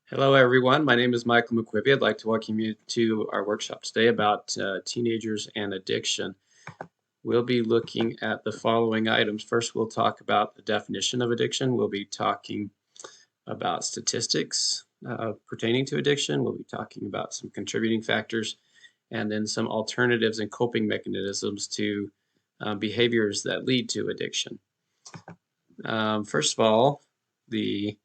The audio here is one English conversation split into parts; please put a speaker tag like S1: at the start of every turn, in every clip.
S1: Hello, everyone. My name is Michael McQuivey. I'd like to welcome you to our workshop today about teenagers and addiction. We'll be looking at the following items. First, we'll talk about the definition of addiction. We'll be talking about statistics pertaining to addiction. We'll be talking about some contributing factors and then some alternatives and coping mechanisms to behaviors that lead to addiction. First of all, the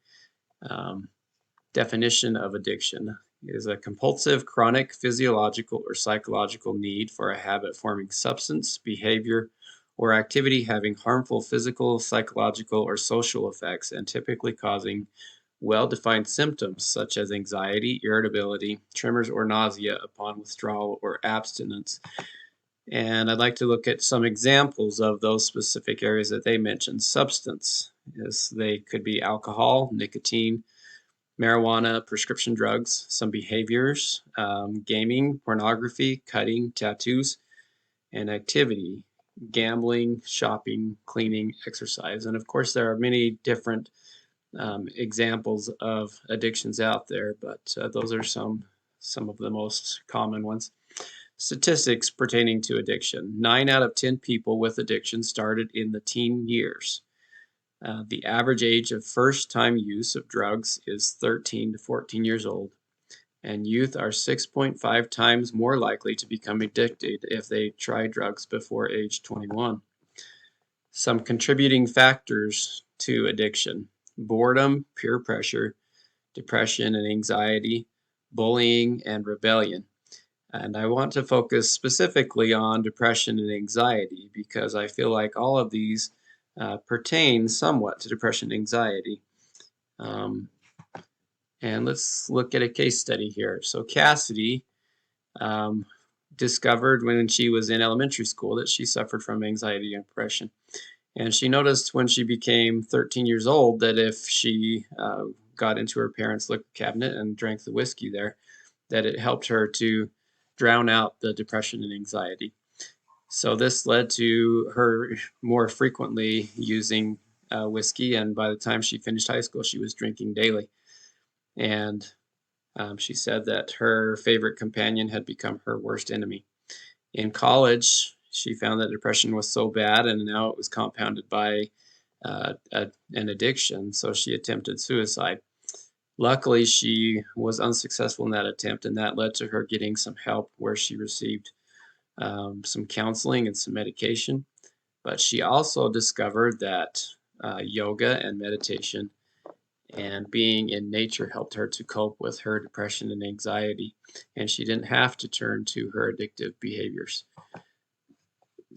S1: definition of addiction is a compulsive, chronic, physiological, or psychological need for a habit-forming substance, behavior, or activity having harmful physical, psychological, or social effects and typically causing well-defined symptoms such as anxiety, irritability, tremors, or nausea upon withdrawal or abstinence. And I'd like to look at some examples of those specific areas that they mentioned. Substance, they could be alcohol, nicotine, marijuana, prescription drugs, some behaviors, gaming, pornography, cutting, tattoos, and activity, gambling, shopping, cleaning, exercise. And of course, there are many different examples of addictions out there, but those are some of the most common ones. Statistics pertaining to addiction. 9 out of 10 people with addiction started in the teen years. The average age of first-time use of drugs is 13 to 14 years old, and youth are 6.5 times more likely to become addicted if they try drugs before age 21. Some contributing factors to addiction: boredom, peer pressure, depression and anxiety, bullying, and rebellion. And I want to focus specifically on depression and anxiety because I feel like all of these pertain somewhat to depression and anxiety. And let's look at a case study here. So Cassidy discovered when she was in elementary school that she suffered from anxiety and depression. And she noticed when she became 13 years old that if she got into her parents' liquor cabinet and drank the whiskey there, that it helped her to drown out the depression and anxiety. So this led to her more frequently using whiskey, and by the time she finished high school, she was drinking daily. And she said that her favorite companion had become her worst enemy. In college, she found that depression was so bad, and now it was compounded by an addiction, so she attempted suicide. Luckily, she was unsuccessful in that attempt, and that led to her getting some help where she received some counseling and some medication. But she also discovered that yoga and meditation and being in nature helped her to cope with her depression and anxiety, and she didn't have to turn to her addictive behaviors.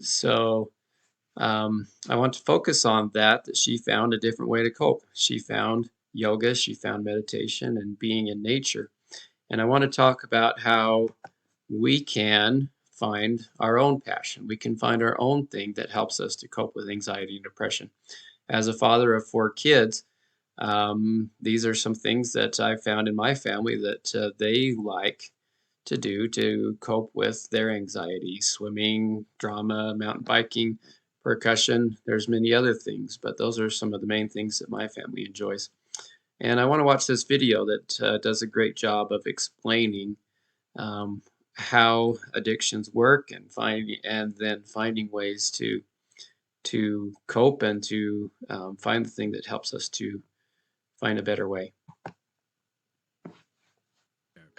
S1: So I want to focus on that she found a different way to cope. She found yoga, she found meditation, and being in nature. And I want to talk about how we can find our own passion. We can find our own thing that helps us to cope with anxiety and depression. As a father of 4 kids, these are some things that I found in my family that they like to do to cope with their anxiety: swimming, drama, mountain biking, percussion. There's many other things, but those are some of the main things that my family enjoys. And I want to watch this video that does a great job of explaining how addictions work and then finding ways to cope and to find the thing that helps us to find a better way.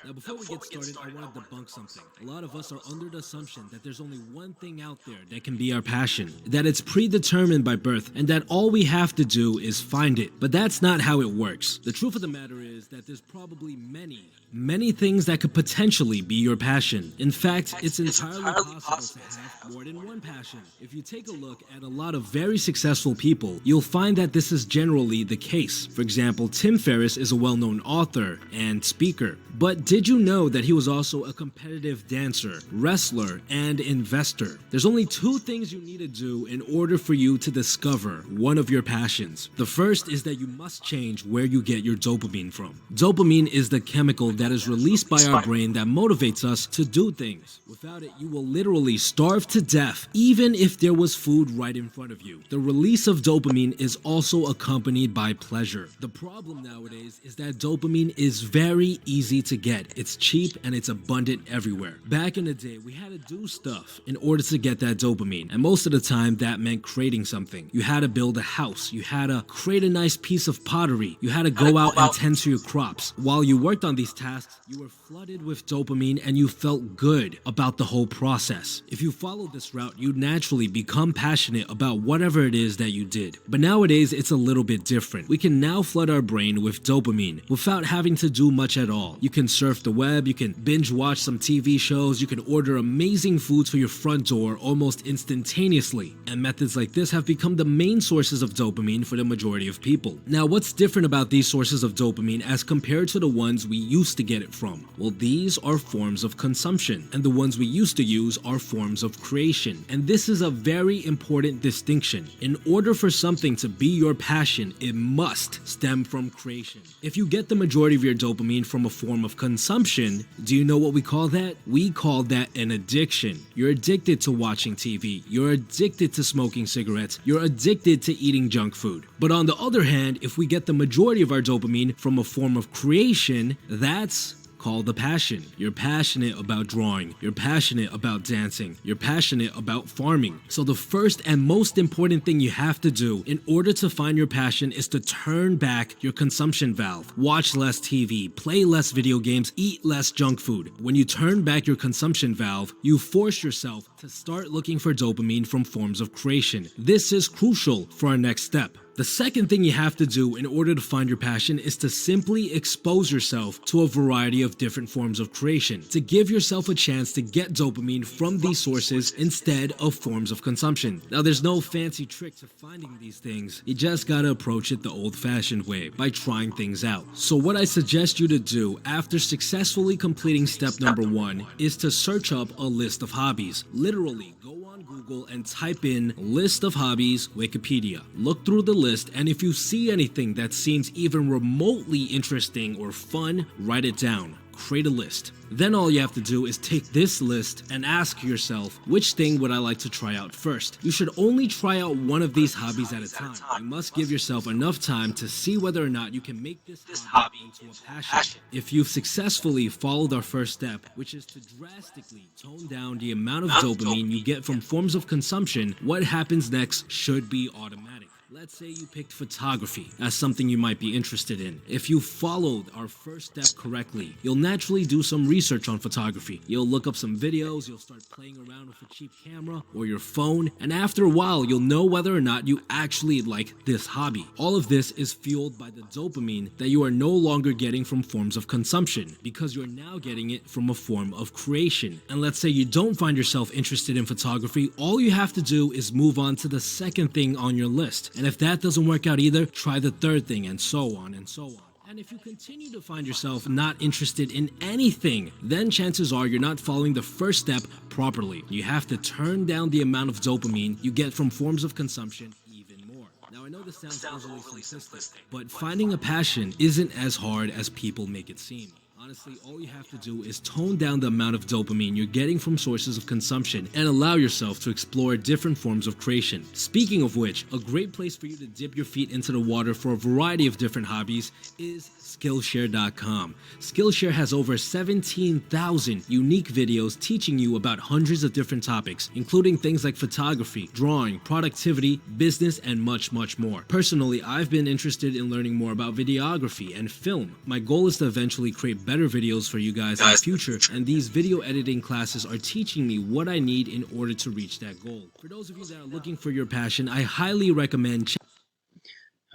S2: Now, before we get started, I want to debunk something. A lot of us are under the assumption that there's only one thing out there that can be our passion, that it's predetermined by birth, and that all we have to do is find it. But that's not how it works. The truth of the matter is that there's probably many things that could potentially be your passion. In fact, it's entirely possible to have more than one passion. If you take a look at a lot of very successful people, you'll find that this is generally the case. For example, Tim Ferriss is a well-known author and speaker, but did you know that he was also a competitive dancer, wrestler, and investor? There's only two things you need to do in order for you to discover one of your passions. The first is that you must change where you get your dopamine from. Dopamine is the chemical that is released by our brain that motivates us to do things. Without it, you will literally starve to death, even if there was food right in front of you. The release of dopamine is also accompanied by pleasure. The problem nowadays is that dopamine is very easy to get. It's cheap and it's abundant everywhere. Back in the day, we had to do stuff in order to get that dopamine, and most of the time that meant creating something. You had to build a house, you had to create a nice piece of pottery, you had to go out and tend to your crops. While you worked on these tasks, you were flooded with dopamine and you felt good about the whole process. If you followed this route, you'd naturally become passionate about whatever it is that you did. But nowadays, it's a little bit different. We can now flood our brain with dopamine without having to do much at all. You can surf the web, you can binge watch some TV shows, you can order amazing food to your front door almost instantaneously. And methods like this have become the main sources of dopamine for the majority of people. Now, what's different about these sources of dopamine as compared to the ones we used to get it from? Well, these are forms of consumption, and the ones we used to use are forms of creation. And this is a very important distinction. In order for something to be your passion, it must stem from creation. If you get the majority of your dopamine from a form of consumption, do you know what we call that? We call that an addiction. You're addicted to watching TV. You're addicted to smoking cigarettes. You're addicted to eating junk food. But on the other hand, if we get the majority of our dopamine from a form of creation, that's called a passion. You're passionate about drawing. You're passionate about dancing. You're passionate about farming. So the first and most important thing you have to do in order to find your passion is to turn back your consumption valve. Watch less TV, play less video games, eat less junk food. When you turn back your consumption valve, you force yourself to start looking for dopamine from forms of creation. This is crucial for our next step. The second thing you have to do in order to find your passion is to simply expose yourself to a variety of different forms of creation, to give yourself a chance to get dopamine from these sources instead of forms of consumption. Now, there's no fancy trick to finding these things. You just gotta approach it the old-fashioned way, by trying things out. So what I suggest you to do after successfully completing step number 1 is to search up a list of hobbies. Literally, go on Google and type in list of hobbies Wikipedia. Look through the list, and if you see anything that seems even remotely interesting or fun, write it down. Create a list. Then all you have to do is take this list and ask yourself, which thing would I like to try out first? You should only try out one of these hobbies at a time. You must give yourself enough time to see whether or not you can make this hobby into a passion. If you've successfully followed our first step, which is to drastically tone down the amount of dopamine you get from forms of consumption, what happens next should be automatic. Let's say you picked photography as something you might be interested in. If you followed our first step correctly, you'll naturally do some research on photography. You'll look up some videos, you'll start playing around with a cheap camera or your phone, and after a while, you'll know whether or not you actually like this hobby. All of this is fueled by the dopamine that you are no longer getting from forms of consumption, because you're now getting it from a form of creation. And let's say you don't find yourself interested in photography, all you have to do is move on to the second thing on your list. And if that doesn't work out either, try the third thing, and so on and so on. And if you continue to find yourself not interested in anything, then chances are you're not following the first step properly. You have to turn down the amount of dopamine you get from forms of consumption even more. Now, I know this sounds overly simplistic, but finding a passion isn't as hard as people make it seem. Honestly, all you have to do is tone down the amount of dopamine you're getting from sources of consumption and allow yourself to explore different forms of creation. Speaking of which, a great place for you to dip your feet into the water for a variety of different hobbies is Skillshare.com. Skillshare has over 17,000 unique videos teaching you about hundreds of different topics, including things like photography, drawing, productivity, business, and much, much more. Personally, I've been interested in learning more about videography and film. My goal is to eventually create better videos for you guys in the future, and these video editing classes are teaching me what I need in order to reach that goal. For those of you that are looking for your passion, I highly recommend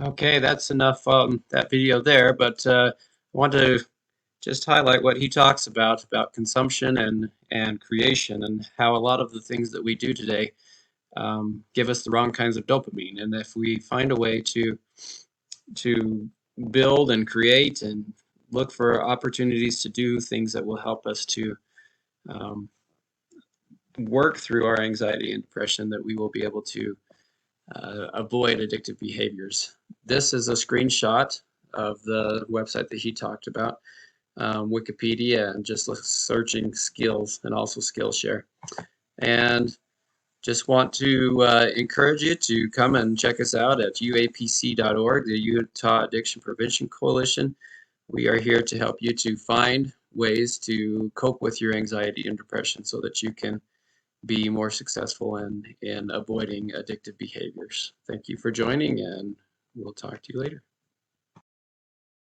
S1: Okay, that's enough that video there, but I want to just highlight what he talks about consumption and creation, and how a lot of the things that we do today give us the wrong kinds of dopamine. And if we find a way to build and create and look for opportunities to do things that will help us to um, work through our anxiety and depression, that we will be able to avoid addictive behaviors. This is a screenshot of the website that he talked about, Wikipedia, and just searching skills, and also Skillshare. And just want to encourage you to come and check us out at uapc.org, the Utah Addiction Prevention Coalition. We are here to help you to find ways to cope with your anxiety and depression so that you can be more successful in avoiding addictive behaviors. Thank you for joining, and we'll talk to you later.